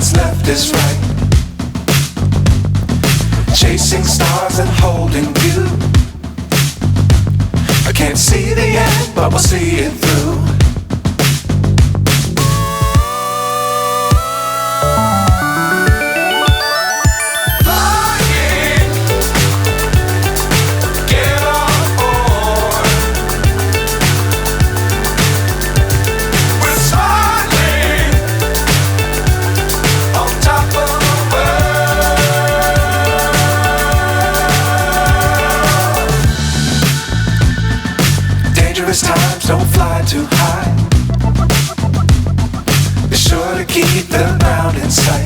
what's left is right. Chasing stars and holding you. I can't see the end, but we'll see it through. Times don't fly too high. Be sure to keep the ground in sight.